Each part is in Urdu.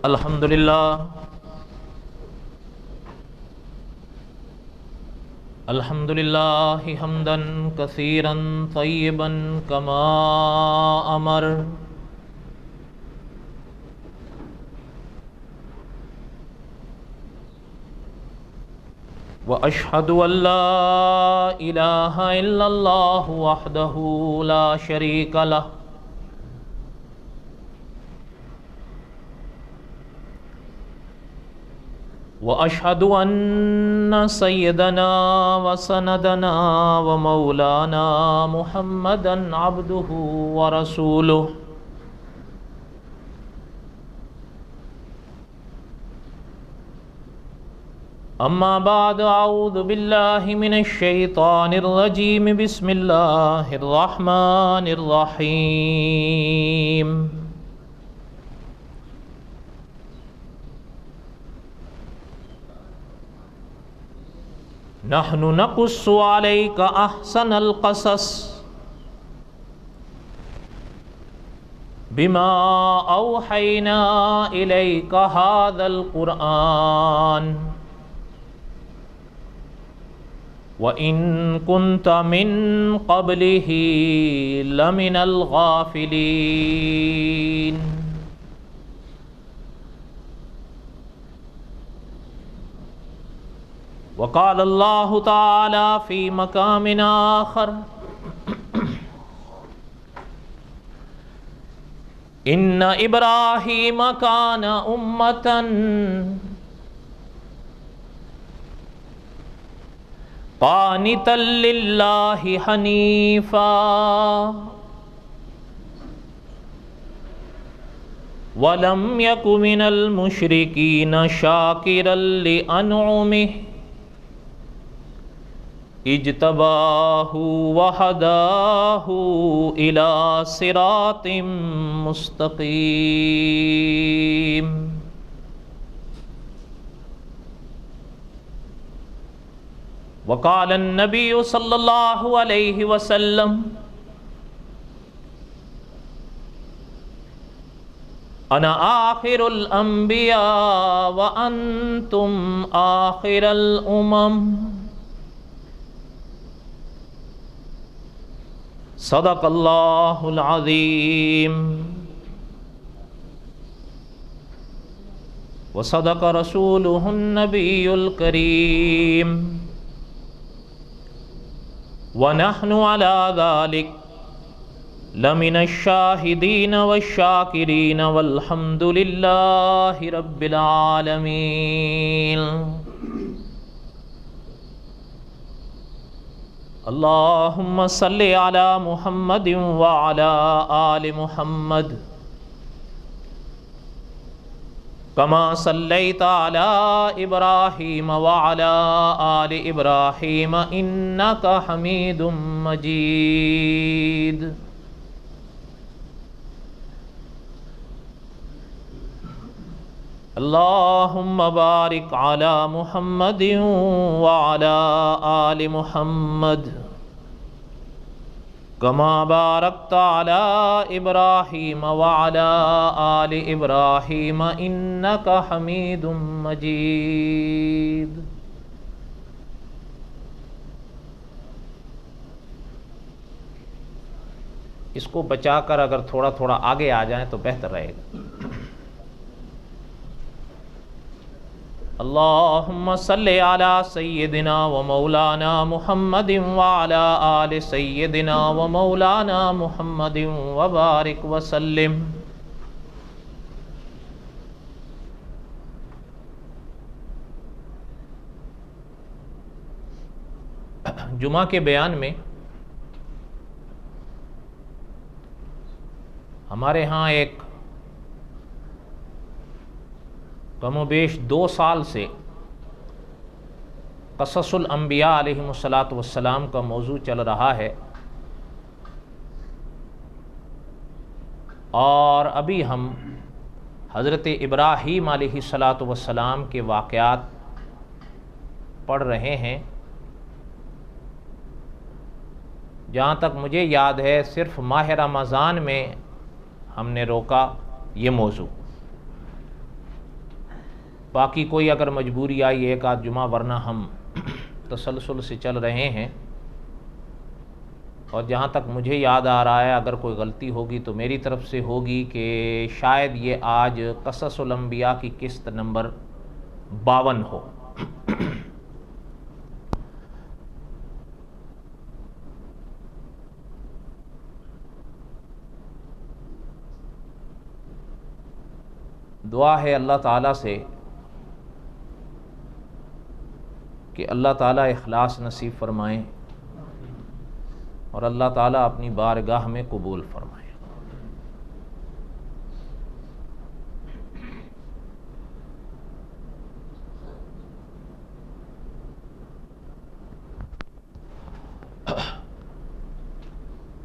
الحمدللہ حمدا کثیرا طیبا کما امر واشہد ان لا الہ الا اللہ وحدہ لا شریک لہ واشہد ان سیدنا وسندنا ومولانا محمدا عبدہ ورسولہ اما بعد اعوذ باللہ من الشیطان الرجیم بسم اللہ الرحمن الرحیم نحن نقص علیک احسن القصص بما اوحینا الیک ھذا القرآن وَإِن كُنْتَ مِن قَبْلِهِ لَمِنَ الْغَافِلِينَ وقال اللہ تعالی فی مقام آخر ان ابراہیم کان امۃ قانتا للہ حنیفا ولم یک من المشرکین شاکرا لانعمہ اجتباہ وہداہ الی صراط مستقیم وقال النبی صلی اللہ علیہ وسلم انا آخر الانبیاء وانتم آخر الامم صدق اللہ العظیم وصدق رسولہ النبی الکریم ونحن على ذلك لمن الشاہدین والشاکرین والحمد للہ رب العالمین اللہم صلی علی محمد وعلی آل محمد کما صلیت علی ابراہیم وعلی آل ابراہیم انک حمید مجید اللہم بارک علی محمد وعلی آل محمد کما بارکت علی ابراہیم وعلی آل ابراہیم انک حمید مجید اس کو بچا کر اگر تھوڑا تھوڑا آگے آ جائیں تو بہتر رہے گا اللہم صلی علی سیدنا و مولانا محمد وعلی آل سیدنا و مولانا محمد وبارک وسلم جمعہ کے بیان میں ہمارے ہاں ایک کم و بیش 2 سال سے قصص الانبیاء علیہم السلام کا موضوع چل رہا ہے اور ابھی ہم حضرت ابراہیم علیہ السلام کے واقعات پڑھ رہے ہیں جہاں تک مجھے یاد ہے صرف ماہ رمضان میں ہم نے روکا یہ موضوع، باقی کوئی اگر مجبوری آئی ایک آدھ جمعہ، ورنہ ہم تسلسل سے چل رہے ہیں۔ اور جہاں تک مجھے یاد آ رہا ہے، اگر کوئی غلطی ہوگی تو میری طرف سے ہوگی، کہ شاید یہ آج قصص الانبیاء کی قسط نمبر 52 ہو۔ دعا ہے اللہ تعالیٰ سے کہ اللہ تعالیٰ اخلاص نصیب فرمائیں اور اللہ تعالیٰ اپنی بارگاہ میں قبول فرمائیں۔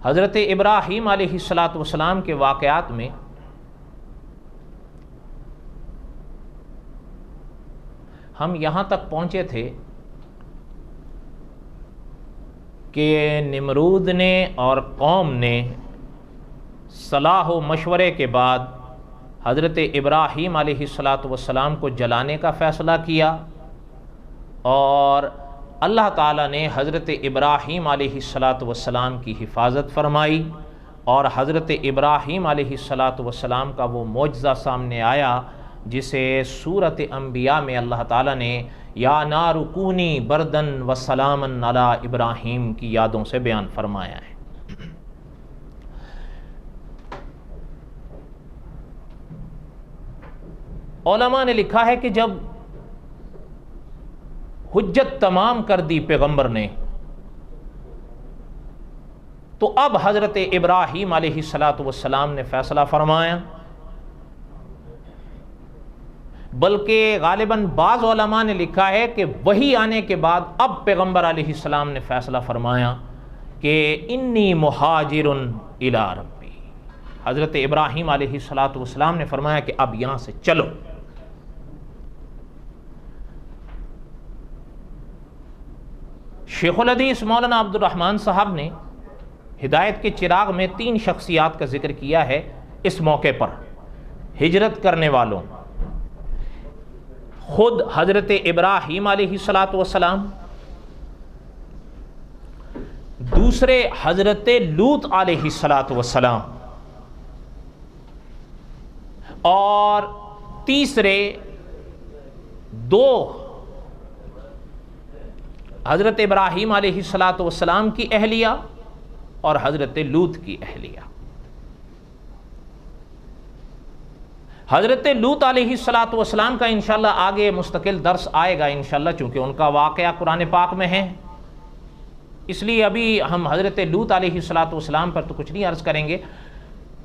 حضرت ابراہیم علیہ السلام کے واقعات میں ہم یہاں تک پہنچے تھے کہ نمرود نے اور قوم نے صلاح و مشورے کے بعد حضرت ابراہیم علیہ السلام کو جلانے کا فیصلہ کیا، اور اللہ تعالیٰ نے حضرت ابراہیم علیہ السلام کی حفاظت فرمائی، اور حضرت ابراہیم علیہ السلام کا وہ معجزہ سامنے آیا جسے سورۃ انبیاء میں اللہ تعالیٰ نے یا نار کونی بردن و سلامن علی ابراہیم کی یادوں سے بیان فرمایا ہے۔ علماء نے لکھا ہے کہ جب حجت تمام کر دی پیغمبر نے، تو اب حضرت ابراہیم علیہ السلام نے فیصلہ فرمایا، بلکہ غالباً بعض علماء نے لکھا ہے کہ وحی آنے کے بعد اب پیغمبر علیہ السلام نے فیصلہ فرمایا کہ انی مہاجر الی ربی۔ حضرت ابراہیم علیہ السلام نے فرمایا کہ اب یہاں سے چلو۔ شیخ الحدیث مولانا عبد الرحمن صاحب نے ہدایت کے چراغ میں 3 شخصیات کا ذکر کیا ہے اس موقع پر، ہجرت کرنے والوں، خود حضرت ابراہیم علیہ السلام، دوسرے حضرت لوط علیہ السلام، اور تیسرے 2 حضرت ابراہیم علیہ السلام کی اہلیہ اور حضرت لوط کی اہلیہ۔ حضرت لوط علیہ السلام کا انشاءاللہ آگے مستقل درس آئے گا انشاءاللہ، چونکہ ان کا واقعہ قرآن پاک میں ہے، اس لیے ابھی ہم حضرت لوط علیہ السلام پر تو کچھ نہیں عرض کریں گے۔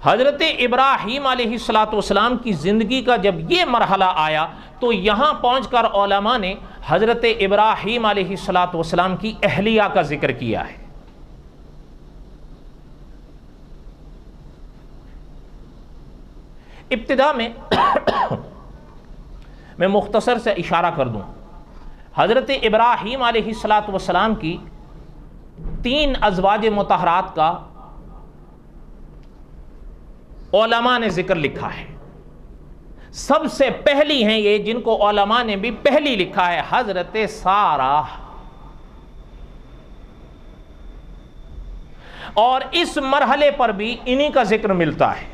حضرت ابراہیم علیہ السلام کی زندگی کا جب یہ مرحلہ آیا تو یہاں پہنچ کر علماء نے حضرت ابراہیم علیہ السلام کی اہلیہ کا ذکر کیا ہے۔ ابتدا میں مختصر سے اشارہ کر دوں، حضرت ابراہیم علیہ السلام کی 3 ازواج مطہرات کا علماء نے ذکر لکھا ہے۔ سب سے پہلی ہیں یہ، جن کو علماء نے بھی پہلی لکھا ہے، حضرت سارہ، اور اس مرحلے پر بھی انہی کا ذکر ملتا ہے۔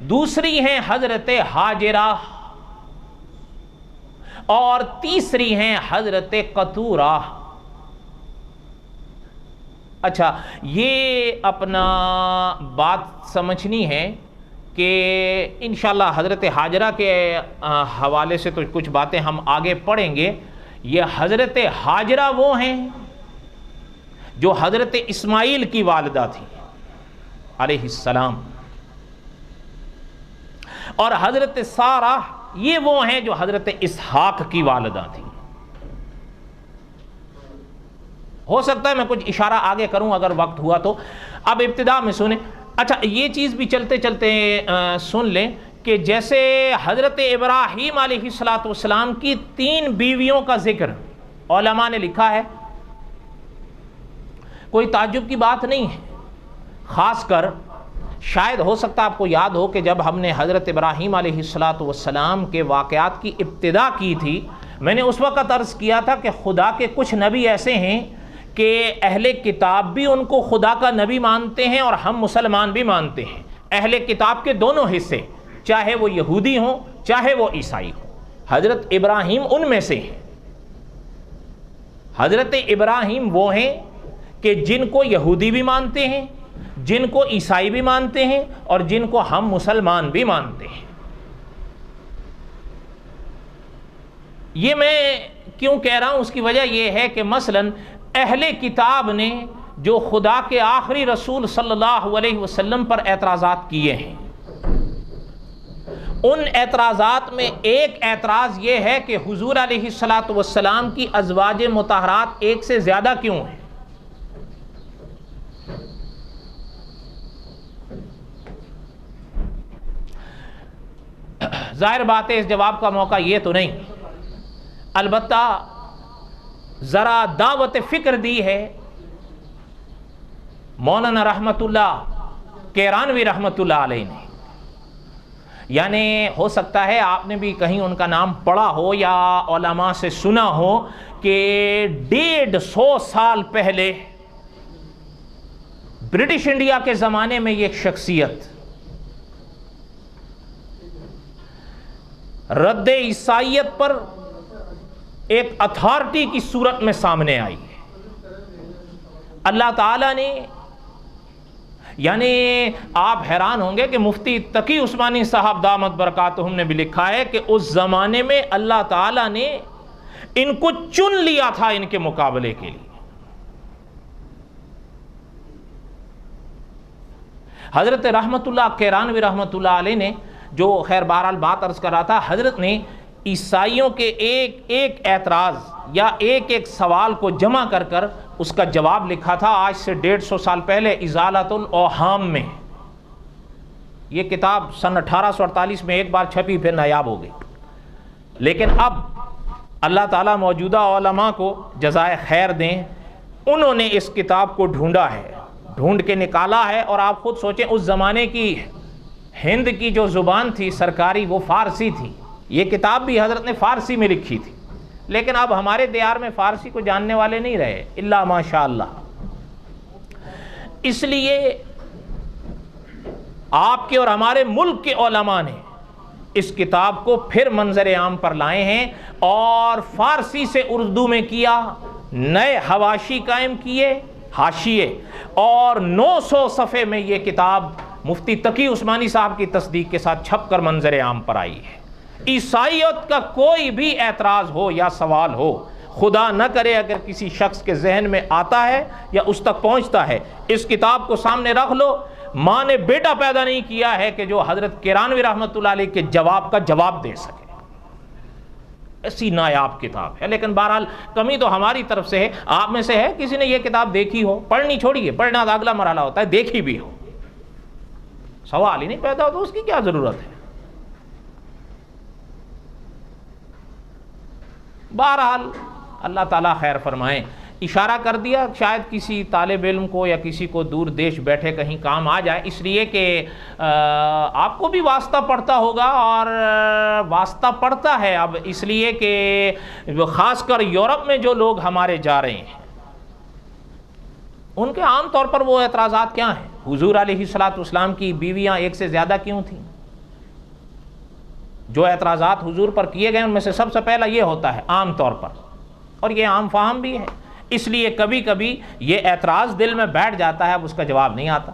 دوسری ہیں حضرت ہاجرہ، اور تیسری ہیں حضرت قطورہ۔ اچھا، یہ اپنا بات سمجھنی ہے کہ انشاءاللہ حضرت ہاجرہ کے حوالے سے تو کچھ باتیں ہم آگے پڑھیں گے۔ یہ حضرت ہاجرہ وہ ہیں جو حضرت اسماعیل کی والدہ تھی علیہ السلام، اور حضرت سارہ یہ وہ ہیں جو حضرت اسحاق کی والدہ تھی۔ ہو سکتا ہے میں کچھ اشارہ آگے کروں اگر وقت ہوا تو، اب ابتدا میں سنیں۔ اچھا، یہ چیز بھی چلتے چلتے سن لیں کہ جیسے حضرت ابراہیم علیہ السلام کی 3 بیویوں کا ذکر علماء نے لکھا ہے، کوئی تعجب کی بات نہیں ہے. خاص کر شاید ہو سکتا ہے آپ کو یاد ہو کہ جب ہم نے حضرت ابراہیم علیہ السلام کے واقعات کی ابتدا کی تھی، میں نے اس وقت عرض کیا تھا کہ خدا کے کچھ نبی ایسے ہیں کہ اہل کتاب بھی ان کو خدا کا نبی مانتے ہیں اور ہم مسلمان بھی مانتے ہیں. اہل کتاب کے دونوں حصے، چاہے وہ یہودی ہوں چاہے وہ عیسائی ہوں. حضرت ابراہیم ان میں سے ہیں. حضرت ابراہیم وہ ہیں کہ جن کو یہودی بھی مانتے ہیں، جن کو عیسائی بھی مانتے ہیں اور جن کو ہم مسلمان بھی مانتے ہیں. یہ میں کیوں کہہ رہا ہوں، اس کی وجہ یہ ہے کہ مثلاً اہل کتاب نے جو خدا کے آخری رسول صلی اللہ علیہ وسلم پر اعتراضات کیے ہیں، ان اعتراضات میں ایک اعتراض یہ ہے کہ حضور علیہ السلام کی ازواج مطہرات ایک سے زیادہ کیوں ہیں. ظاہر بات ہے اس جواب کا موقع یہ تو نہیں، البتہ ذرا دعوت فکر دی ہے مولانا رحمت اللہ کیرانوی رحمت اللہ علیہ نے. یعنی ہو سکتا ہے آپ نے بھی کہیں ان کا نام پڑھا ہو یا علماء سے سنا ہو کہ 150 سال پہلے برٹش انڈیا کے زمانے میں یہ شخصیت رد عیسائیت پر ایک اتھارٹی کی صورت میں سامنے آئی ہے. اللہ تعالیٰ نے، یعنی آپ حیران ہوں گے کہ مفتی تقی عثمانی صاحب دامت برکاتہم نے بھی لکھا ہے کہ اس زمانے میں اللہ تعالیٰ نے ان کو چن لیا تھا ان کے مقابلے کے لیے. حضرت رحمت اللہ کیرانوی رحمت اللہ علیہ نے، جو خیر بہرحال بات عرض کر رہا تھا، حضرت نے عیسائیوں کے ایک ایک اعتراض یا ایک ایک سوال کو جمع کر کر اس کا جواب لکھا تھا آج سے 150 سال پہلے ازالۃ الاوہام میں. یہ کتاب سن 1848 میں ایک بار چھپی پھر نایاب ہو گئی. لیکن اب اللہ تعالیٰ موجودہ علماء کو جزائے خیر دیں، انہوں نے اس کتاب کو ڈھونڈا ہے، ڈھونڈ کے نکالا ہے. اور آپ خود سوچیں اس زمانے کی ہند کی جو زبان تھی سرکاری وہ فارسی تھی. یہ کتاب بھی حضرت نے فارسی میں لکھی تھی، لیکن اب ہمارے دیار میں فارسی کو جاننے والے نہیں رہے الا ماشاء اللہ. اس لیے آپ کے اور ہمارے ملک کے علماء نے اس کتاب کو پھر منظر عام پر لائے ہیں اور فارسی سے اردو میں کیا، نئے حواشی قائم کیے، حاشیے، اور 900 صفحے میں یہ کتاب مفتی تقی عثمانی صاحب کی تصدیق کے ساتھ چھپ کر منظر عام پر آئی ہے. عیسائیت کا کوئی بھی اعتراض ہو یا سوال ہو، خدا نہ کرے اگر کسی شخص کے ذہن میں آتا ہے یا اس تک پہنچتا ہے، اس کتاب کو سامنے رکھ لو. ماں نے بیٹا پیدا نہیں کیا ہے کہ جو حضرت کیرانوی رحمت اللہ علیہ کے جواب کا جواب دے سکے. ایسی نایاب کتاب ہے. لیکن بہرحال کمی تو ہماری طرف سے ہے. آپ میں سے ہے کسی نے یہ کتاب دیکھی ہو؟ پڑھنی چھوڑیے، پڑھنا تو اگلا مرحلہ ہوتا ہے، دیکھی بھی ہو. سوال ہی نہیں پیدا ہو تو اس کی کیا ضرورت ہے. بہرحال اللہ تعالیٰ خیر فرمائیں. اشارہ کر دیا، شاید کسی طالب علم کو یا کسی کو دور دیش بیٹھے کہیں کام آ جائے، اس لیے کہ آپ کو بھی واسطہ پڑتا ہوگا اور واسطہ پڑتا ہے اب، اس لیے کہ خاص کر یورپ میں جو لوگ ہمارے جا رہے ہیں ان کے عام طور پر وہ اعتراضات کیا ہیں؟ حضور علیہ السلام کی بیویاں ایک سے زیادہ کیوں تھیں؟ جو اعتراضات حضور پر کیے گئے ان میں سے سب سے پہلا یہ ہوتا ہے عام طور پر، اور یہ عام فہم بھی ہے. اس لیے کبھی کبھی یہ اعتراض دل میں بیٹھ جاتا ہے، اب اس کا جواب نہیں آتا.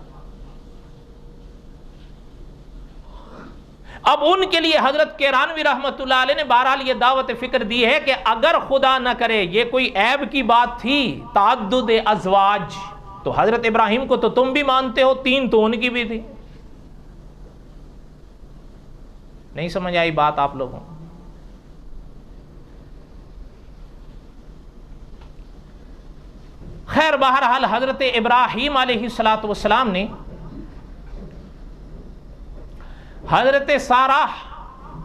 اب ان کے لیے حضرت کیرانوی رحمت اللہ علیہ نے بہرحال یہ دعوت فکر دی ہے کہ اگر خدا نہ کرے یہ کوئی عیب کی بات تھی تعدد ازواج، تو حضرت ابراہیم کو تو تم بھی مانتے ہو، 3 تو ان کی بھی تھی. نہیں سمجھ آئی بات آپ لوگوں؟ خیر بہرحال حضرت ابراہیم علیہ السلام نے حضرت سارہ،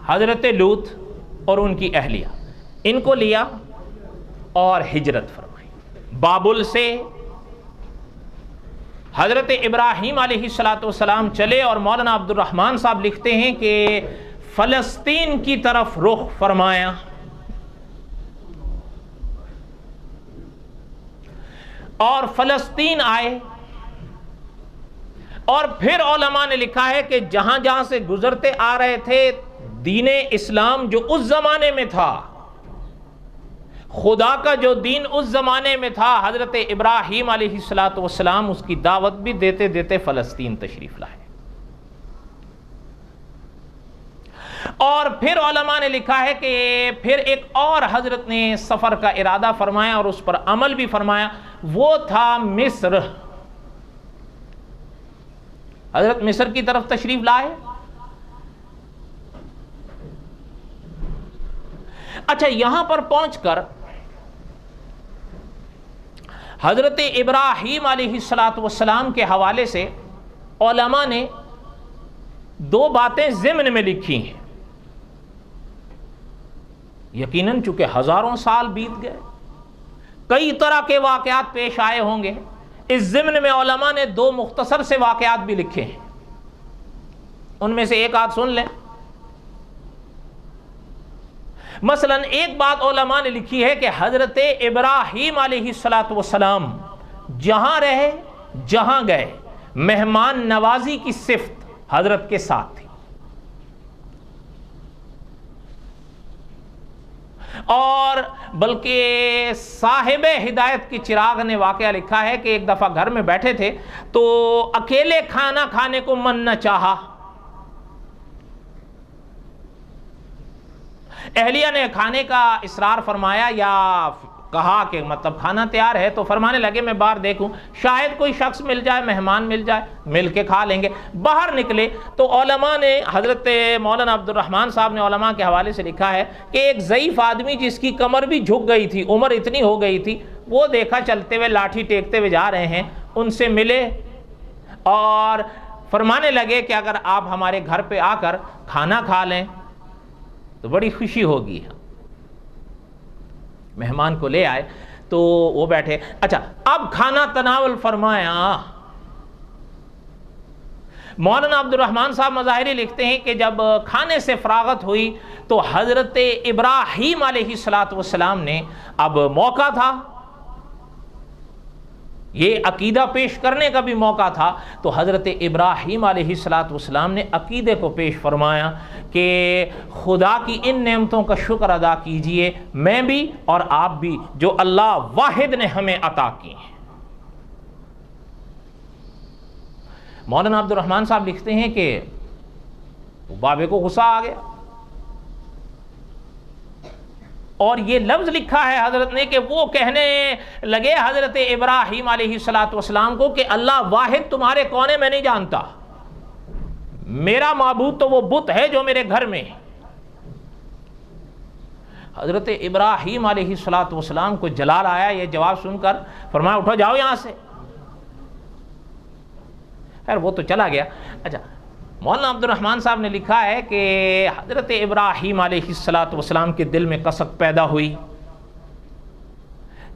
حضرت لوط اور ان کی اہلیہ ان کو لیا اور ہجرت فرمائی. بابل سے حضرت ابراہیم علیہ السلام چلے اور مولانا عبد الرحمن صاحب لکھتے ہیں کہ فلسطین کی طرف رخ فرمایا. اور فلسطین آئے، اور پھر علماء نے لکھا ہے کہ جہاں جہاں سے گزرتے آ رہے تھے، دین اسلام جو اس زمانے میں تھا، خدا کا جو دین اس زمانے میں تھا، حضرت ابراہیم علیہ السلام اس کی دعوت بھی دیتے دیتے فلسطین تشریف لائے. اور پھر علماء نے لکھا ہے کہ پھر ایک اور حضرت نے سفر کا ارادہ فرمایا اور اس پر عمل بھی فرمایا، وہ تھا مصر. حضرت مصر کی طرف تشریف لائے. اچھا، یہاں پر پہنچ کر حضرت ابراہیم علیہ السلام کے حوالے سے علماء نے دو باتیں ضمن میں لکھی ہیں. یقیناً چونکہ ہزاروں سال بیت گئے، کئی طرح کے واقعات پیش آئے ہوں گے، اس ضمن میں علماء نے دو مختصر سے واقعات بھی لکھے ہیں. ان میں سے ایک آدھ سن لیں. مثلا ایک بات علماء نے لکھی ہے کہ حضرت ابراہیم علیہ السلام جہاں رہے، جہاں گئے، مہمان نوازی کی صفت حضرت کے ساتھ تھی. اور بلکہ صاحب ہدایت کی چراغ نے واقعہ لکھا ہے کہ ایک دفعہ گھر میں بیٹھے تھے تو اکیلے کھانا کھانے کو من نہ چاہا. اہلیہ نے کھانے کا اصرار فرمایا یا کہا کہ مطلب کھانا تیار ہے، تو فرمانے لگے میں باہر دیکھوں، شاید کوئی شخص مل جائے، مہمان مل جائے، مل کے کھا لیں گے. باہر نکلے تو علماء نے، حضرت مولانا عبد الرحمن صاحب نے علماء کے حوالے سے لکھا ہے کہ ایک ضعیف آدمی جس کی کمر بھی جھک گئی تھی، عمر اتنی ہو گئی تھی، وہ دیکھا چلتے ہوئے لاٹھی ٹیکتے ہوئے جا رہے ہیں. ان سے ملے اور فرمانے لگے کہ اگر آپ ہمارے گھر پہ آ کر کھانا کھا لیں تو بڑی خوشی ہوگی. مہمان کو لے آئے تو وہ بیٹھے. اچھا، اب کھانا تناول فرمایا. مولانا عبد الرحمن صاحب مظاہری لکھتے ہیں کہ جب کھانے سے فراغت ہوئی تو حضرت ابراہیم علیہ السلام نے، اب موقع تھا، یہ عقیدہ پیش کرنے کا بھی موقع تھا، تو حضرت ابراہیم علیہ السلام نے عقیدے کو پیش فرمایا کہ خدا کی ان نعمتوں کا شکر ادا کیجئے، میں بھی اور آپ بھی، جو اللہ واحد نے ہمیں عطا کی ہیں. مولانا عبد الرحمن صاحب لکھتے ہیں کہ بابے کو غصہ آ گیا، اور یہ لفظ لکھا ہے حضرت نے کہ وہ کہنے لگے حضرت ابراہیم علیہ السلام کو کہ اللہ واحد تمہارے کون ہے میں نہیں جانتا، میرا معبود تو وہ بت ہے جو میرے گھر میں ہے. حضرت ابراہیم علیہ السلام کو جلال آیا یہ جواب سن کر، فرمایا اٹھو جاؤ یہاں سے. خیر وہ تو چلا گیا. اچھا، مولانا عبد الرحمن صاحب نے لکھا ہے کہ حضرت ابراہیم علیہ السلام کے دل میں کسک پیدا ہوئی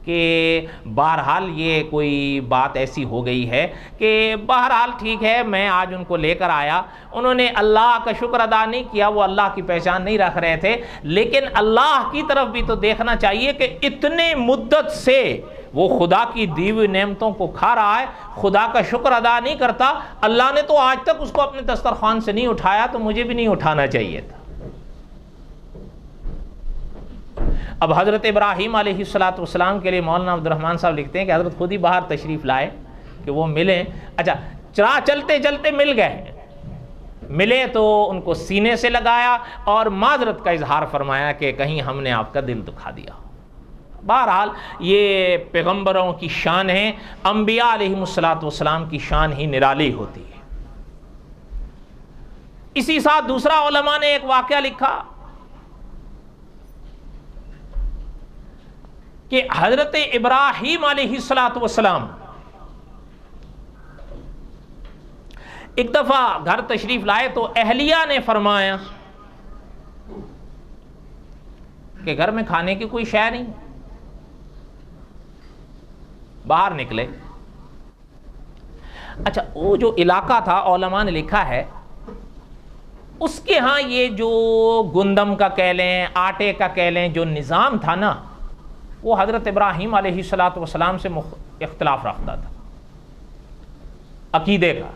کہ بہرحال یہ کوئی بات ایسی ہو گئی ہے کہ بہرحال ٹھیک ہے، میں آج ان کو لے کر آیا. انہوں نے اللہ کا شکر ادا نہیں کیا، وہ اللہ کی پہچان نہیں رکھ رہے تھے، لیکن اللہ کی طرف بھی تو دیکھنا چاہیے کہ اتنے مدت سے وہ خدا کی دی ہوئی نعمتوں کو کھا رہا ہے، خدا کا شکر ادا نہیں کرتا، اللہ نے تو آج تک اس کو اپنے دسترخوان سے نہیں اٹھایا، تو مجھے بھی نہیں اٹھانا چاہیے تھا. اب حضرت ابراہیم علیہ السلام کے لیے مولانا عبد الرحمن صاحب لکھتے ہیں کہ حضرت خود ہی باہر تشریف لائے کہ وہ ملیں. اچھا، چراہ چلتے چلتے مل گئے، ملے تو ان کو سینے سے لگایا اور معذرت کا اظہار فرمایا کہ کہیں ہم نے آپ کا دل دکھا دیا. بہرحال یہ پیغمبروں کی شان ہے، انبیاء علیہ السلام کی شان ہی نرالی ہوتی ہے. اسی ساتھ دوسرا علماء نے ایک واقعہ لکھا کہ حضرت ابراہیم علیہ السلام ایک دفعہ گھر تشریف لائے تو اہلیہ نے فرمایا کہ گھر میں کھانے کی کوئی شے نہیں. باہر نکلے. اچھا وہ جو علاقہ تھا علماء نے لکھا ہے اس کے ہاں یہ جو گندم کا کہہ لیں آٹے کا کہہ لیں جو نظام تھا نا وہ حضرت ابراہیم علیہ السلام سے اختلاف رکھتا تھا عقیدے کا.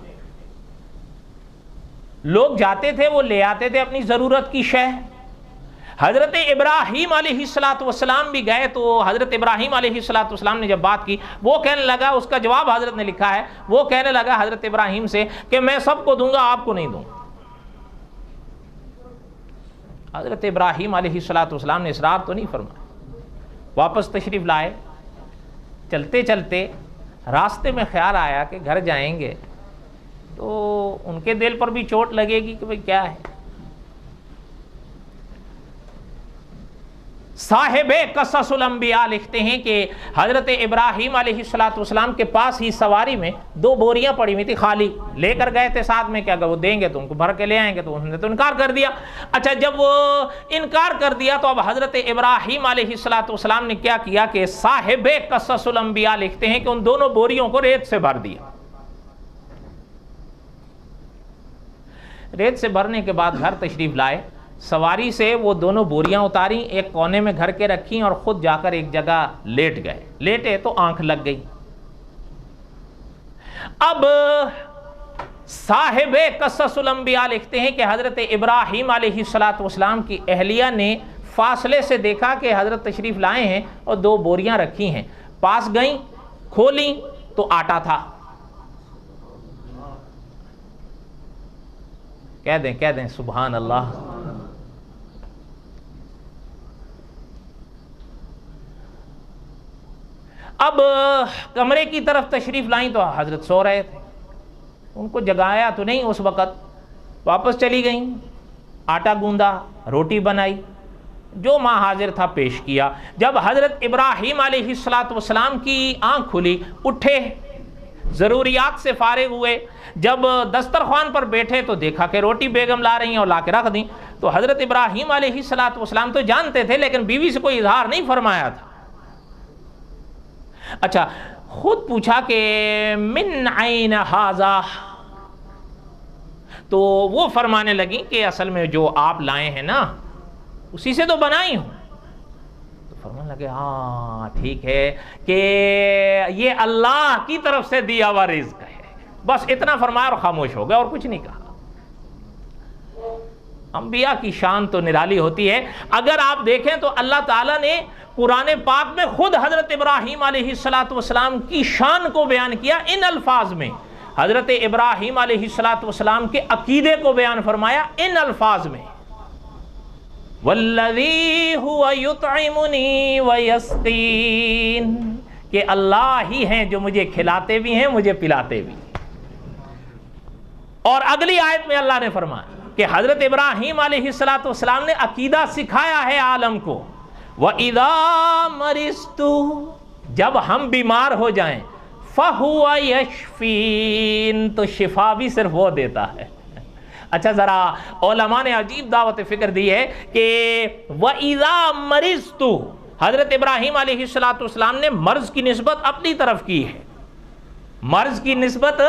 لوگ جاتے تھے وہ لے آتے تھے اپنی ضرورت کی شے. حضرت ابراہیم علیہ السلام بھی گئے تو حضرت ابراہیم علیہ السلام نے جب بات کی وہ کہنے لگا, اس کا جواب حضرت نے لکھا ہے, وہ کہنے لگا حضرت ابراہیم سے کہ میں سب کو دوں گا آپ کو نہیں دوں. حضرت ابراہیم علیہ السلام نے اصرار تو نہیں فرمایا, واپس تشریف لائے. چلتے چلتے راستے میں خیال آیا کہ گھر جائیں گے تو ان کے دل پر بھی چوٹ لگے گی کہ بھئی کیا ہے. صاحب قصص الانبیاء لکھتے ہیں کہ حضرت ابراہیم علیہ السلام کے پاس ہی سواری میں 2 بوریاں پڑی ہوئی تھی خالی, لے کر گئے تھے ساتھ میں کہ اگر وہ دیں گے تو ان کو بھر کے لے آئیں گے, تو انہوں نے تو انکار کر دیا. اچھا جب وہ انکار کر دیا تو اب حضرت ابراہیم علیہ السلام نے کیا کیا کہ صاحب قصص الانبیاء لکھتے ہیں کہ ان دونوں بوریوں کو ریت سے بھر دیا. ریت سے بھرنے کے بعد گھر تشریف لائے, سواری سے وہ دونوں بوریاں اتاری, ایک کونے میں گھر کے رکھیں اور خود جا کر ایک جگہ لیٹ گئے. لیٹے تو آنکھ لگ گئی. اب صاحب قصص الانبیاء لکھتے ہیں کہ حضرت ابراہیم علیہ السلام کی اہلیہ نے فاصلے سے دیکھا کہ حضرت تشریف لائے ہیں اور 2 بوریاں رکھی ہیں. پاس گئیں, کھولیں تو آٹا تھا. کہہ دیں سبحان اللہ. اب کمرے کی طرف تشریف لائیں تو حضرت سو رہے تھے, ان کو جگایا تو نہیں اس وقت. واپس چلی گئیں, آٹا گوندا, روٹی بنائی, جو ماں حاضر تھا پیش کیا. جب حضرت ابراہیم علیہ السلام کی آنکھ کھلی, اٹھے, ضروریات سے فارغ ہوئے, جب دسترخوان پر بیٹھے تو دیکھا کہ روٹی بیگم لا رہی ہیں اور لا کے رکھ دیں. تو حضرت ابراہیم علیہ السلام تو جانتے تھے لیکن بیوی سے کوئی اظہار نہیں فرمایا تھا. اچھا خود پوچھا کہ من عین ھذا, تو وہ فرمانے لگی کہ اصل میں جو آپ لائے ہیں نا اسی سے تو بنائی ہوں. تو فرمانے لگے ہاں ٹھیک ہے کہ یہ اللہ کی طرف سے دیا ہوا رزق ہے. بس اتنا فرمایا اور خاموش ہو گئے اور کچھ نہیں کہا. انبیاء کی شان تو نرالی ہوتی ہے. اگر آپ دیکھیں تو اللہ تعالیٰ نے قرآن پاک میں خود حضرت ابراہیم علیہ السلام کی شان کو بیان کیا ان الفاظ میں. حضرت ابراہیم علیہ السلام کے عقیدے کو بیان فرمایا ان الفاظ میں, والذی هو یطعمنی ویسقین, کہ اللہ ہی ہیں جو مجھے کھلاتے بھی ہیں مجھے پلاتے بھی. اور اگلی آیت میں اللہ نے فرمایا کہ حضرت ابراہیم علیہ السلام نے عقیدہ سکھایا ہے عالم کو, وَإِذَا مَرِضْتُ, جب ہم بیمار ہو جائیں, فَهُوَ يَشْفِينَ, تو شفا بھی صرف وہ دیتا ہے. اچھا ذرا علماء نے عجیب دعوت فکر دی ہے کہ وَإِذَا مَرِضْتُ, حضرت ابراہیم علیہ السلام نے مرض کی نسبت اپنی طرف کی ہے, مرض کی نسبت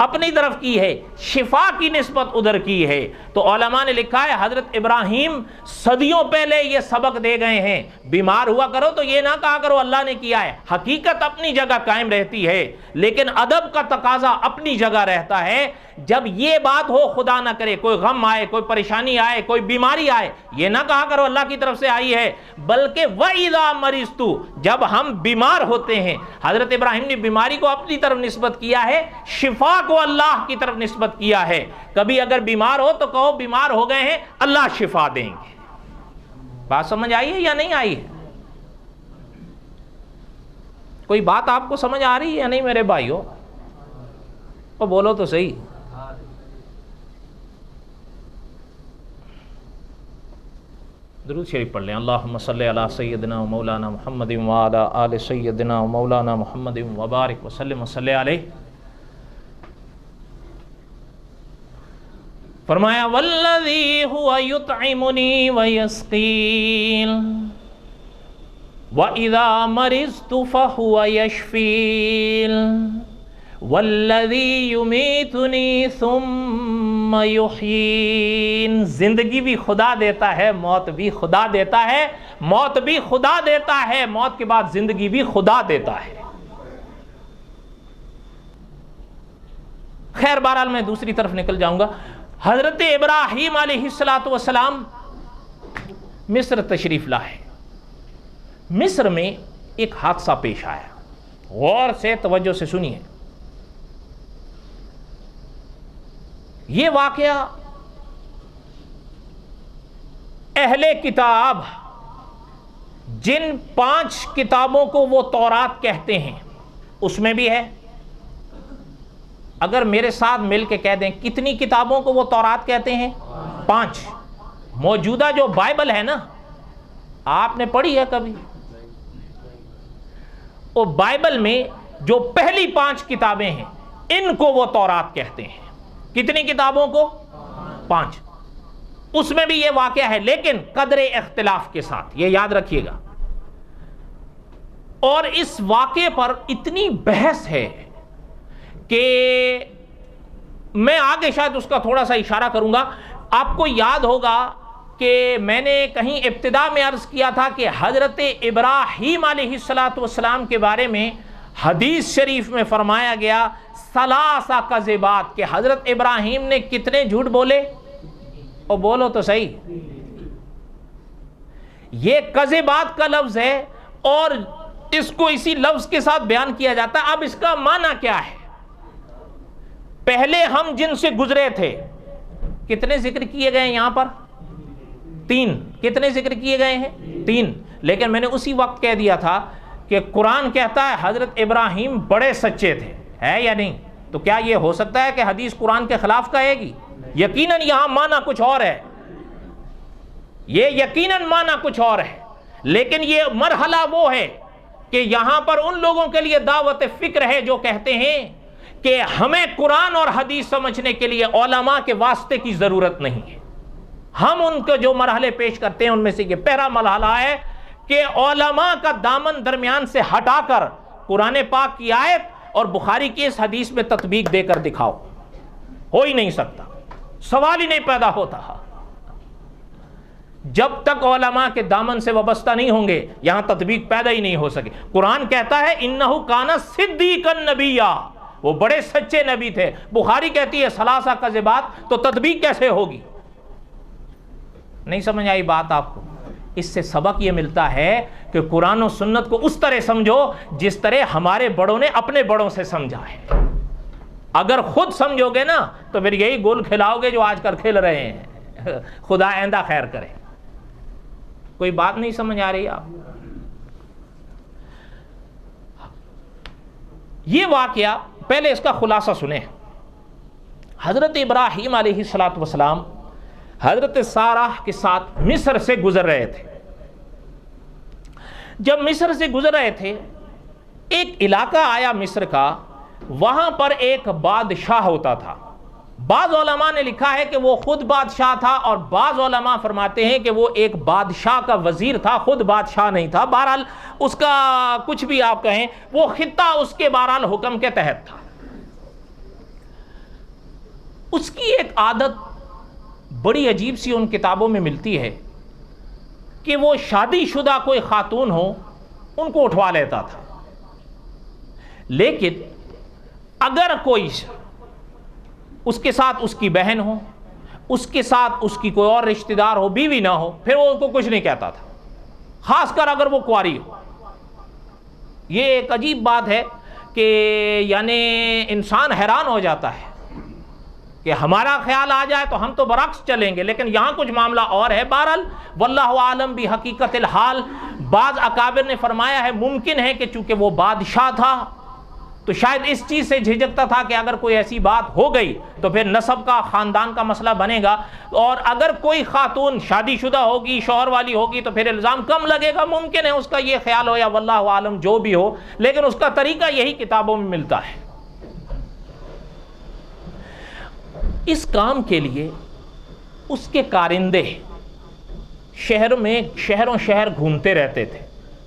اپنی طرف کی ہے, شفا کی نسبت ادھر کی ہے. تو علماء نے لکھا ہے حضرت ابراہیم صدیوں پہلے یہ سبق دے گئے ہیں, بیمار ہوا کرو تو یہ نہ کہا کرو اللہ نے کیا ہے. حقیقت اپنی جگہ قائم رہتی ہے لیکن ادب کا تقاضا اپنی جگہ رہتا ہے. جب یہ بات ہو خدا نہ کرے کوئی غم آئے, کوئی پریشانی آئے, کوئی بیماری آئے, یہ نہ کہا کرو اللہ کی طرف سے آئی ہے, بلکہ وَإِذَا مَرِضْتُ, جب ہم بیمار ہوتے ہیں. حضرت ابراہیم نے بیماری کو اپنی طرف نسبت کیا ہے, شفا کو اللہ کی طرف نسبت کیا ہے. کبھی اگر بیمار ہو تو کہو بیمار ہو گئے ہیں اللہ شفا دیں گے. بات سمجھ آئی ہے یا نہیں آئی ہے؟ کوئی بات آپ کو سمجھ آ رہی ہے یا نہیں میرے بھائیو؟ تو بولو تو صحیح. درود شریف پڑھ لیں. اللہم صلی علی سیدنا و مولانا محمد و علی آل سیدنا و مولانا محمد و بارک وسلم وصلی علیہ. فرمایا والذی هو یطعمنی ویسقین وَإِذَا مَرِضْتُ فَهُوَ يَشْفِينِ والذی یمیتنی ثم یحیین، زندگی بھی خدا دیتا ہے، موت بھی خدا دیتا ہے، موت بھی خدا دیتا ہے، موت کے بعد زندگی بھی خدا دیتا ہے۔ خیر بہرحال میں دوسری طرف نکل جاؤں گا۔ حضرت ابراہیم علیہ السلام مصر تشریف لائے۔ مصر میں ایک حادثہ پیش آیا، غور سے توجہ سے سنیے۔ یہ واقعہ اہل کتاب جن 5 کتابوں کو وہ تورات کہتے ہیں اس میں بھی ہے۔ اگر میرے ساتھ مل کے کہہ دیں کتنی کتابوں کو وہ تورات کہتے ہیں؟ 5۔ موجودہ جو بائبل ہے نا، آپ نے پڑھی ہے کبھی؟ وہ بائبل میں جو پہلی 5 کتابیں ہیں ان کو وہ تورات کہتے ہیں۔ کتنی کتابوں کو؟ 5۔ اس میں بھی یہ واقعہ ہے، لیکن قدر اختلاف کے ساتھ، یہ یاد رکھیے گا۔ اور اس واقعے پر اتنی بحث ہے کہ میں آگے شاید اس کا تھوڑا سا اشارہ کروں گا۔ آپ کو یاد ہوگا کہ میں نے کہیں ابتدا میں عرض کیا تھا کہ حضرت ابراہیم علیہ السلام کے بارے میں حدیث شریف میں فرمایا گیا ثلاث کذبات، کہ حضرت ابراہیم نے کتنے جھوٹ بولے؟ اور بولو تو صحیح، یہ کذبات کا لفظ ہے اور اس کو اسی لفظ کے ساتھ بیان کیا جاتا ہے۔ اب اس کا معنی کیا ہے؟ پہلے ہم جن سے گزرے تھے، کتنے ذکر کیے گئے ہیں یہاں پر؟ 3۔ کتنے ذکر کیے گئے ہیں؟ 3۔ لیکن میں نے اسی وقت کہہ دیا تھا کہ قرآن کہتا ہے حضرت ابراہیم بڑے سچے تھے، ہے یا نہیں؟ تو کیا یہ ہو سکتا ہے کہ حدیث قرآن کے خلاف کہے گی؟ یقیناً یہاں معنی کچھ اور ہے، یہ یقیناً معنی کچھ اور ہے، لیکن یہ مرحلہ وہ ہے کہ یہاں پر ان لوگوں کے لیے دعوت فکر ہے جو کہتے ہیں کہ ہمیں قرآن اور حدیث سمجھنے کے لیے علماء کے واسطے کی ضرورت نہیں ہے۔ ہم ان کو جو مرحلے پیش کرتے ہیں ان میں سے یہ پہلا مرحلہ ہے کہ علماء کا دامن درمیان سے ہٹا کر قرآن پاک کی آیت اور بخاری کی اس حدیث میں تطبیق دے کر دکھاؤ۔ ہو ہی نہیں سکتا، سوال ہی نہیں پیدا ہوتا۔ جب تک علماء کے دامن سے وابستہ نہیں ہوں گے یہاں تطبیق پیدا ہی نہیں ہو سکے۔ قرآن کہتا ہے انہ کان صدیقا نبیا، وہ بڑے سچے نبی تھے۔ بخاری کہتی ہے ثلاثہ کذبات، تو تطبیق کیسے ہوگی؟ نہیں سمجھ آئی بات آپ کو؟ اس سے سبق یہ ملتا ہے کہ قرآن و سنت کو اس طرح سمجھو جس طرح ہمارے بڑوں نے اپنے بڑوں سے سمجھا ہے۔ اگر خود سمجھو گے نا تو پھر یہی گول کھلاؤ گے جو آج کل کھیل رہے ہیں۔ خدا آئندہ خیر کرے۔ کوئی بات نہیں سمجھ آ رہی آپ؟ یہ واقعہ پہلے اس کا خلاصہ سنیں۔ حضرت ابراہیم علیہ السلام حضرت سارہ کے ساتھ مصر سے گزر رہے تھے۔ جب مصر سے گزر رہے تھے ایک علاقہ آیا مصر کا، وہاں پر ایک بادشاہ ہوتا تھا۔ بعض علماء نے لکھا ہے کہ وہ خود بادشاہ تھا، اور بعض علماء فرماتے ہیں کہ وہ ایک بادشاہ کا وزیر تھا، خود بادشاہ نہیں تھا۔ بہرحال اس کا کچھ بھی آپ کہیں، وہ خطہ اس کے بہرحال حکم کے تحت تھا۔ اس کی ایک عادت بڑی عجیب سی ان کتابوں میں ملتی ہے کہ وہ شادی شدہ کوئی خاتون ہو ان کو اٹھوا لیتا تھا، لیکن اگر کوئی اس کے ساتھ اس کی بہن ہو، اس کے ساتھ اس کی کوئی اور رشتہ دار ہو، بیوی نہ ہو، پھر وہ اس کو کچھ نہیں کہتا تھا، خاص کر اگر وہ کنواری ہو۔ یہ ایک عجیب بات ہے کہ یعنی انسان حیران ہو جاتا ہے کہ ہمارا خیال آ جائے تو ہم تو برعکس چلیں گے، لیکن یہاں کچھ معاملہ اور ہے۔ بہرحال واللہ عالم بحقیقت الحال، بعض اکابر نے فرمایا ہے ممکن ہے کہ چونکہ وہ بادشاہ تھا تو شاید اس چیز سے جھجکتا تھا کہ اگر کوئی ایسی بات ہو گئی تو پھر نسب کا، خاندان کا مسئلہ بنے گا، اور اگر کوئی خاتون شادی شدہ ہوگی، شوہر والی ہوگی تو پھر الزام کم لگے گا۔ ممکن ہے اس کا یہ خیال ہو، یا واللہ عالم جو بھی ہو، لیکن اس کا طریقہ یہی کتابوں میں ملتا ہے۔ اس کام کے لیے اس کے کارندے شہر میں شہروں شہر گھومتے رہتے تھے،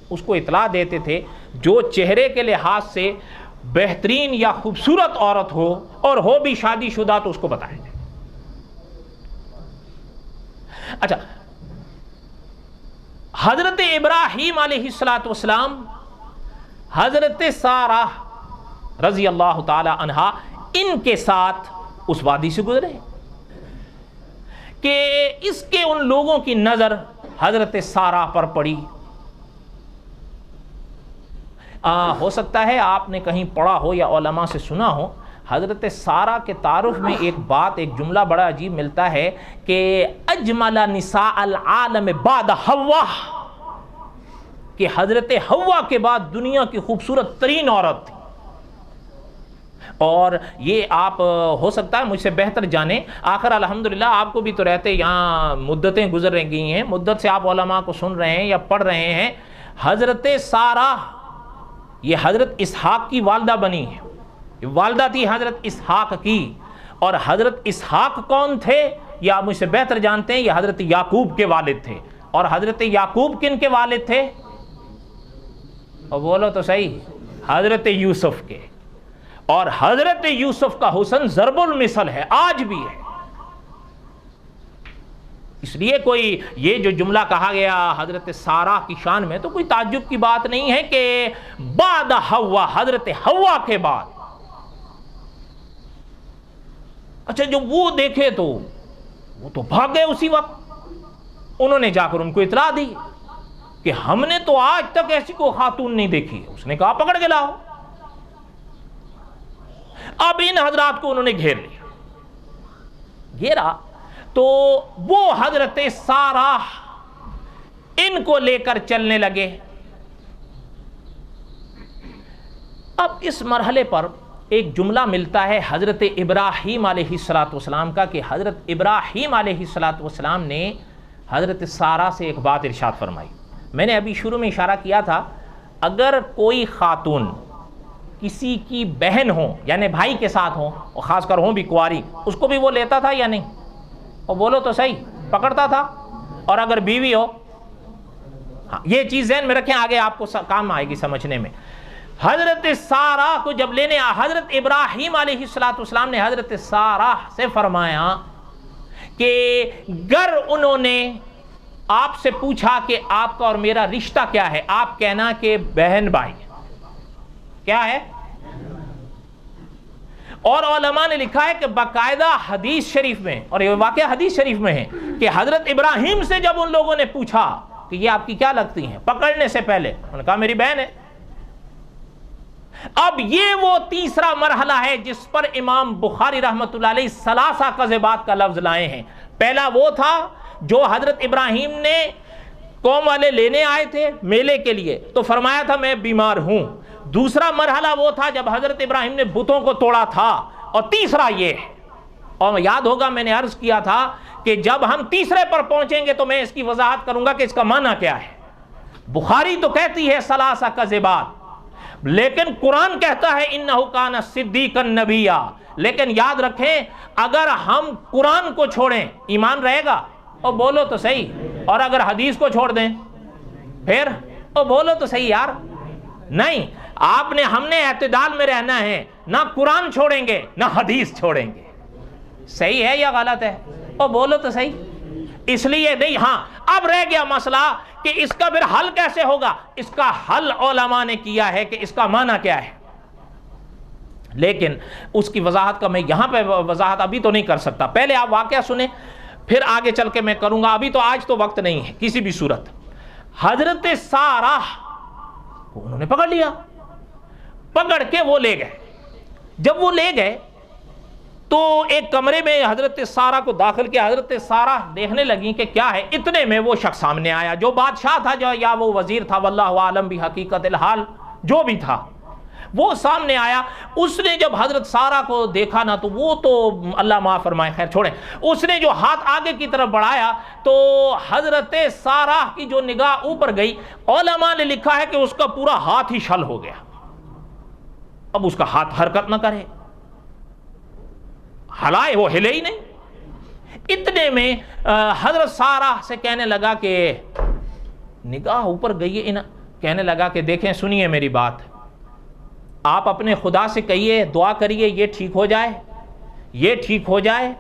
اس کو اطلاع دیتے تھے جو چہرے کے لحاظ سے بہترین یا خوبصورت عورت ہو اور ہو بھی شادی شدہ تو اس کو بتائیں. اچھا، حضرت ابراہیم علیہ السلام حضرت سارہ رضی اللہ تعالی عنہا ان کے ساتھ اس وادی سے گزرے کہ اس کے ان لوگوں کی نظر حضرت سارہ پر پڑی. ہو سکتا ہے آپ نے کہیں پڑھا ہو یا علماء سے سنا ہو، حضرت سارہ کے تعارف میں ایک بات، ایک جملہ بڑا عجیب ملتا ہے کہ اجمل نساء العالم بعد حوا، کہ حضرت حوا کے بعد دنیا کی خوبصورت ترین عورت تھی. اور یہ آپ ہو سکتا ہے مجھ سے بہتر جانیں. آخر الحمدللہ آپ کو بھی تو رہتے یہاں مدتیں گزر گئی ہیں، مدت سے آپ علماء کو سن رہے ہیں یا پڑھ رہے ہیں. حضرت سارہ یہ حضرت اسحاق کی والدہ بنی ہے. والدہ تھی حضرت اسحاق کی. اور حضرت اسحاق کون تھے یہ آپ مجھ سے بہتر جانتے ہیں، یہ حضرت یعقوب کے والد تھے. اور حضرت یعقوب کن کے والد تھے؟ اور بولو تو صحیح، حضرت یوسف کے. اور حضرت یوسف کا حسن ضرب المثل ہے، آج بھی ہے. اس لیے کوئی یہ جو جملہ کہا گیا حضرت سارہ کی شان میں تو کوئی تعجب کی بات نہیں ہے کہ بعد حوا، حضرت حوا کے بعد. اچھا، جو وہ دیکھے تو وہ تو بھاگ گئے اسی وقت. انہوں نے جا کر ان کو اطلاع دی کہ ہم نے تو آج تک ایسی کوئی خاتون نہیں دیکھی. اس نے کہا پکڑ کے لاؤ. اب ان حضرات کو انہوں نے گھیر لیا. گھیرا تو وہ حضرت سارہ ان کو لے کر چلنے لگے. اب اس مرحلے پر ایک جملہ ملتا ہے حضرت ابراہیم علیہ السلام کا کہ حضرت ابراہیم علیہ السلام نے حضرت سارہ سے ایک بات ارشاد فرمائی. میں نے ابھی شروع میں اشارہ کیا تھا، اگر کوئی خاتون کسی کی بہن ہو یعنی بھائی کے ساتھ ہو اور خاص کر ہوں بھی کنواری، اس کو بھی وہ لیتا تھا یا نہیں؟ اور بولو تو صحیح، پکڑتا تھا. اور اگر بیوی ہو، ہاں یہ چیز ذہن میں رکھیں، آگے آپ کو کام آئے گی سمجھنے میں. حضرت سارہ کو جب لینے حضرت ابراہیم علیہ السلام نے حضرت سارہ سے فرمایا کہ گر انہوں نے آپ سے پوچھا کہ آپ کا اور میرا رشتہ کیا ہے، آپ کہنا کہ بہن بھائی. کیا ہے؟ اور علماء نے لکھا ہے کہ باقاعدہ حدیث شریف میں، اور یہ واقعہ حدیث شریف میں ہے کہ حضرت ابراہیم سے جب ان لوگوں نے پوچھا کہ یہ آپ کی کیا لگتی ہیں پکڑنے سے پہلے، انہوں نے کہا میری بہن ہے. اب یہ وہ تیسرا مرحلہ ہے جس پر امام بخاری رحمۃ اللہ علیہ ثلاثہ کذبات کا لفظ لائے ہیں. پہلا وہ تھا جو حضرت ابراہیم نے قوم والے لینے آئے تھے میلے کے لیے تو فرمایا تھا میں بیمار ہوں. دوسرا مرحلہ وہ تھا جب حضرت ابراہیم نے بتوں کو توڑا تھا. اور تیسرا یہ ہے، اور یاد ہوگا میں نے عرض کیا تھا کہ جب ہم تیسرے پر پہنچیں گے تو میں اس کی وضاحت کروں گا کہ اس کا معنی کیا ہے. بخاری تو کہتی ہے ثلاثہ کذبات، لیکن قرآن کہتا ہے انہ کان صدیقا نبیا. لیکن یاد رکھیں اگر ہم قرآن کو چھوڑیں ایمان رہے گا؟ اور بولو تو صحیح. اور اگر حدیث کو چھوڑ دیں پھر؟ اور بولو تو صحیح یار. نہیں، آپ نے ہم نے اعتدال میں رہنا ہے، نہ قرآن چھوڑیں گے نہ حدیث چھوڑیں گے. صحیح ہے یا غلط ہے؟ اور بولو تو صحیح. اس لیے نہیں. ہاں اب رہ گیا مسئلہ کہ اس کا پھر حل کیسے ہوگا. اس کا حل علماء نے کیا ہے کہ اس کا معنی کیا ہے، لیکن اس کی وضاحت کا میں یہاں پہ وضاحت ابھی تو نہیں کر سکتا. پہلے آپ واقعہ سنیں پھر آگے چل کے میں کروں گا. ابھی تو آج تو وقت نہیں ہے کسی بھی صورت. حضرت سارہ کو انہوں نے پکڑ لیا، پکڑ کے وہ لے گئے. جب وہ لے گئے تو ایک کمرے میں حضرت سارہ کو داخل کیا. حضرت سارہ دیکھنے لگیں کہ کیا ہے. اتنے میں وہ شخص سامنے آیا جو بادشاہ تھا جو یا وہ وزیر تھا، واللہ عالم بحقیقت الحال، جو بھی تھا وہ سامنے آیا. اس نے جب حضرت سارہ کو دیکھا نا تو وہ تو اللہ معاف فرمائے، خیر چھوڑیں. اس نے جو ہاتھ آگے کی طرف بڑھایا تو حضرت سارہ کی جو نگاہ اوپر گئی، علماء نے لکھا ہے کہ اس کا پورا ہاتھ ہی شل ہو گیا. اب اس کا ہاتھ حرکت نہ کرے، ہلائے وہ ہلے ہی نہیں. اتنے میں حضرت سارہ سے کہنے لگا کہ نگاہ اوپر گئی ہے، کہنے لگا کہ دیکھیں سنیے میری بات. آپ اپنے خدا سے کہیے، دعا کریے یہ ٹھیک ہو جائے، یہ ٹھیک ہو جائے،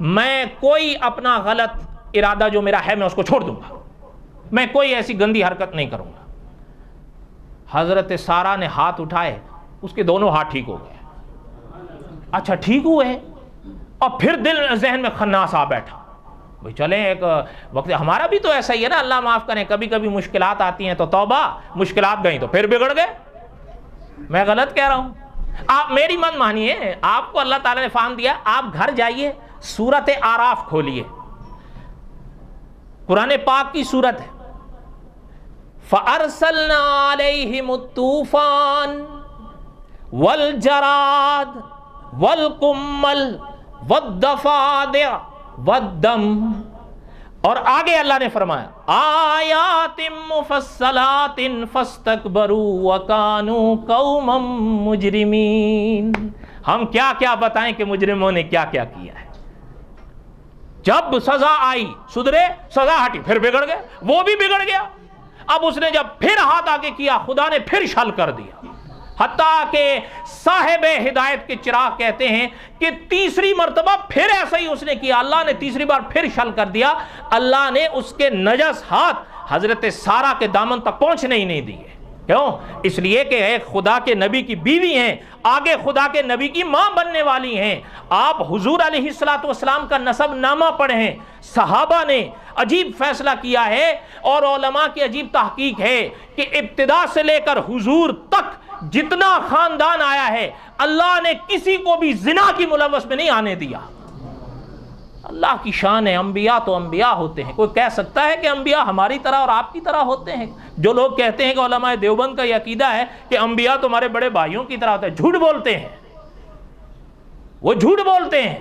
میں کوئی اپنا غلط ارادہ جو میرا ہے میں اس کو چھوڑ دوں گا، میں کوئی ایسی گندی حرکت نہیں کروں گا۔ حضرت سارہ نے ہاتھ اٹھائے، اس کے دونوں ہاتھ ٹھیک ہو گئے۔ اچھا ٹھیک ہوئے، اور پھر دل ذہن میں خناس آ بیٹھا، بھئی چلیں ایک وقت ہمارا بھی تو ایسا ہی ہے نا، اللہ معاف کریں، کبھی کبھی مشکلات آتی ہیں تو توبہ، مشکلات گئیں تو پھر بگڑ گئے۔ میں غلط کہہ رہا ہوں؟ آپ میری مت مانیے، آپ کو اللہ تعالیٰ نے فہم دیا، آپ گھر جائیے سورت آراف کھولیے، قرآن پاک کی سورت ہے۔ فَأَرْسَلْنَا عَلَيْهِمُ الطُّوفَانَ وَالْجَرَادَ وَالْقُمَّلَ وَالضَّفَادِعَ وَالدَّمَ، اور آگے اللہ نے فرمایا آیات مفصلات فاستکبروا وکانوا قوما مجرمین۔ ہم کیا کیا بتائیں کہ مجرموں نے کیا کیا کیا ہے۔ جب سزا آئی سدھرے، سزا ہٹی پھر بگڑ گئے، وہ بھی بگڑ گیا۔ اب اس نے جب پھر ہاتھ آگے کیا، خدا نے پھر شل کر دیا، حتیٰ کہ صاحب ہدایت کے چراغ کہتے ہیں کہ تیسری مرتبہ پھر ایسا ہی اس نے کیا، اللہ نے تیسری بار پھر شل کر دیا، اللہ نے اس کے نجس ہاتھ حضرت سارہ کے دامن تک پہنچنے ہی نہیں دیے۔ کیوں؟ اس لیے کہ ایک خدا کے نبی کی بیوی ہیں، آگے خدا کے نبی کی ماں بننے والی ہیں۔ آپ حضور علیہ السلام کا نسب نامہ پڑھیں، صحابہ نے عجیب فیصلہ کیا ہے، اور علماء کی عجیب تحقیق ہے کہ ابتدا سے لے کر حضور تک جتنا خاندان آیا ہے، اللہ نے کسی کو بھی زنا کی ملوث میں نہیں آنے دیا۔ اللہ کی شان ہے، انبیاء تو انبیاء ہوتے ہیں۔ کوئی کہہ سکتا ہے کہ انبیاء ہماری طرح اور آپ کی طرح ہوتے ہیں؟ جو لوگ کہتے ہیں کہ علماء دیوبند کا یہ عقیدہ ہے کہ انبیاء تو ہمارے بڑے بھائیوں کی طرح ہوتے ہیں، جھوٹ بولتے ہیں، وہ جھوٹ بولتے ہیں۔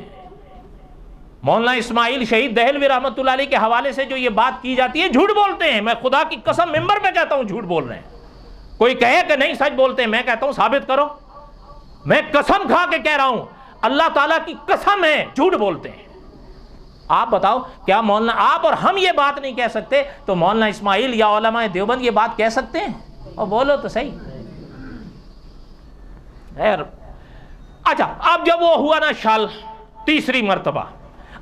مولانا اسماعیل شہید دہلوی رحمۃ اللہ علیہ کے حوالے سے جو یہ بات کی جاتی ہے، جھوٹ بولتے ہیں۔ میں خدا کی قسم ممبر پہ کہتا ہوں جھوٹ بول رہے ہیں۔ کوئی کہے کہ نہیں سچ بولتے ہیں، میں کہتا ہوں ثابت کرو۔ میں قسم کھا کے کہہ رہا ہوں، اللہ تعالیٰ کی قسم ہے، جھوٹ بولتے ہیں۔ آپ بتاؤ کیا مولانا آپ اور ہم یہ بات نہیں کہہ سکتے تو مولانا اسماعیل یا علماء دیوبند یہ بات کہہ سکتے ہیں؟ اور بولو تو صحیح۔ اچھا اب جب وہ ہوا نا شال تیسری مرتبہ،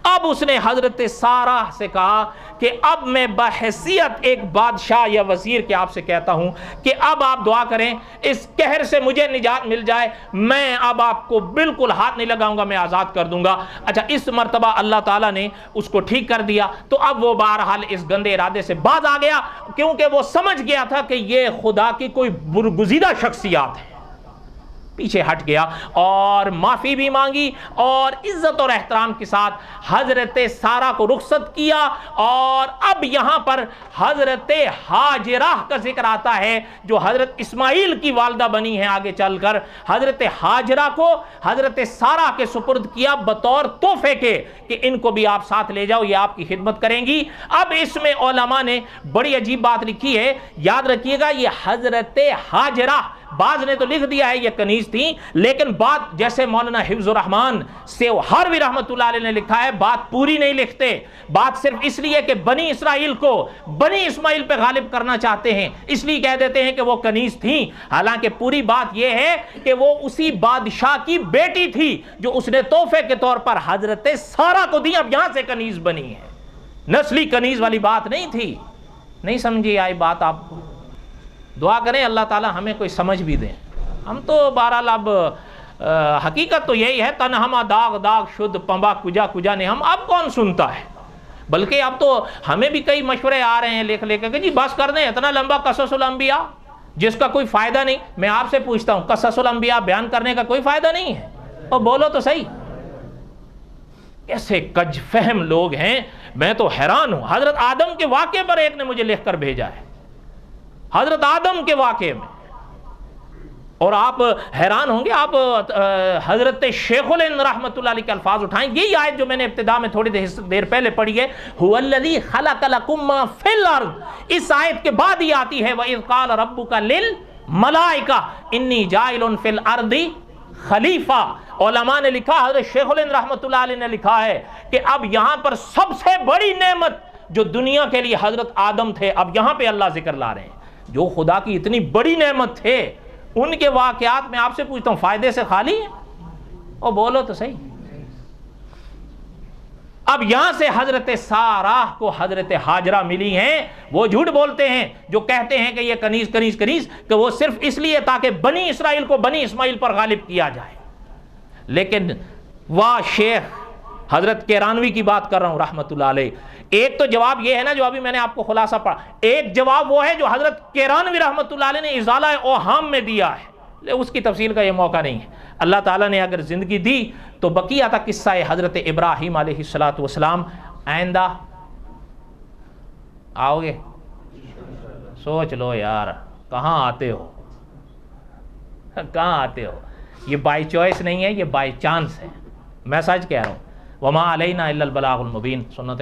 اب اس نے حضرت سارہ سے کہا کہ اب میں بحیثیت ایک بادشاہ یا وزیر کے آپ سے کہتا ہوں کہ اب آپ دعا کریں اس قہر سے مجھے نجات مل جائے، میں اب آپ کو بالکل ہاتھ نہیں لگاؤں گا، میں آزاد کر دوں گا۔ اچھا اس مرتبہ اللہ تعالیٰ نے اس کو ٹھیک کر دیا، تو اب وہ بہرحال اس گندے ارادے سے باز آ گیا، کیونکہ وہ سمجھ گیا تھا کہ یہ خدا کی کوئی برگزیدہ شخصیات ہے۔ پیچھے ہٹ گیا اور معافی بھی مانگی، اور عزت اور احترام کے ساتھ حضرت سارہ کو رخصت کیا۔ اور اب یہاں پر حضرت ہاجرہ کا ذکر آتا ہے جو حضرت اسماعیل کی والدہ بنی ہے آگے چل کر۔ حضرت ہاجرہ کو حضرت سارہ کے سپرد کیا بطور تحفے کے کہ ان کو بھی آپ ساتھ لے جاؤ، یہ آپ کی خدمت کریں گی۔ اب اس میں علماء نے بڑی عجیب بات لکھی ہے، یاد رکھیے گا یہ حضرت ہاجرہ، بعض نے تو لکھ دیا ہے یہ کنیز تھی، لیکن بات جیسے مولانا حفظ الرحمان سیوہاروی رحمۃ اللہ علیہ نے لکھا ہے، بات پوری نہیں لکھتے، بات صرف اس لیے کہ بنی اسرائیل کو بنی اسماعیل پہ غالب کرنا چاہتے ہیں، اس لیے کہہ دیتے ہیں کہ وہ کنیز تھیں، حالانکہ پوری بات یہ ہے کہ وہ اسی بادشاہ کی بیٹی تھی جو اس نے تحفے کے طور پر حضرت سارہ کو دی، اب یہاں سے کنیز بنی ہے، نسلی کنیز والی بات نہیں تھی۔ نہیں سمجھی آئی بات آپ کو؟ دعا کریں اللہ تعالیٰ ہمیں کوئی سمجھ بھی دیں۔ ہم تو بہرحال اب حقیقت تو یہی ہے، تن ہما داغ داغ شد پمبا کجا کجا نے ہم، اب کون سنتا ہے؟ بلکہ اب تو ہمیں بھی کئی مشورے آ رہے ہیں لکھ لے کے کہ جی بس کر دیں، اتنا لمبا قصص الانبیاء جس کا کوئی فائدہ نہیں۔ میں آپ سے پوچھتا ہوں قصص الانبیاء بیان کرنے کا کوئی فائدہ نہیں ہے؟ اور بولو تو صحیح، کیسے کج فہم لوگ ہیں، میں تو حیران ہوں۔ حضرت آدم کے واقعے پر ایک نے مجھے لکھ کر بھیجا ہے، حضرت آدم کے واقعے میں، اور آپ حیران ہوں گے۔ آپ حضرت شیخ الہند رحمۃ اللہ علیہ کے الفاظ اٹھائیں، یہی آیت جو میں نے ابتدا میں تھوڑی دیر پہلے پڑھی ہے، هو الذی خلق لکم ما فی الارض، اس آیت کے بعد ہی آتی ہے وَإِذْ قَالَ رَبُّكَ لِلْمَلَائِكَةِ إِنِّي جَاعِلٌ فِي الْأَرْضِ خلیفہ۔ علماء نے لکھا، حضرت شیخ الہند رحمۃ اللہ علیہ نے لکھا ہے کہ اب یہاں پر سب سے بڑی نعمت جو دنیا کے لیے حضرت آدم تھے، اب یہاں پہ اللہ ذکر لا رہے ہیں، جو خدا کی اتنی بڑی نعمت تھے ان کے واقعات میں آپ سے پوچھتا ہوں فائدے سے خالی ہیں؟ او بولو تو صحیح۔ اب یہاں سے حضرت سارہ کو حضرت ہاجرہ ملی ہیں، وہ جھوٹ بولتے ہیں جو کہتے ہیں کہ یہ کنیز کہ وہ صرف اس لیے تاکہ بنی اسرائیل کو بنی اسماعیل پر غالب کیا جائے۔ لیکن واہ شیخ حضرت کیرانوی کی بات کر رہا ہوں رحمت اللہ علیہ، ایک تو جواب یہ ہے نا جو ابھی میں نے آپ کو خلاصہ پڑھا، ایک جواب وہ ہے جو حضرت کیرانوی رحمت اللہ علیہ نے ازالہ اوہام میں دیا ہے، اس کی تفصیل کا یہ موقع نہیں ہے۔ اللہ تعالیٰ نے اگر زندگی دی تو بقیہ تھا قصہ حضرت ابراہیم علیہ السلام۔ آئندہ آؤ گے؟ سوچ لو یار، کہاں آتے ہو، کہاں آتے ہو؟ یہ بائی چوائس نہیں ہے، یہ بائی چانس ہے۔ میں سچ کہہ رہا ہوں، وما علینا الا البلاغ المبین۔ سنت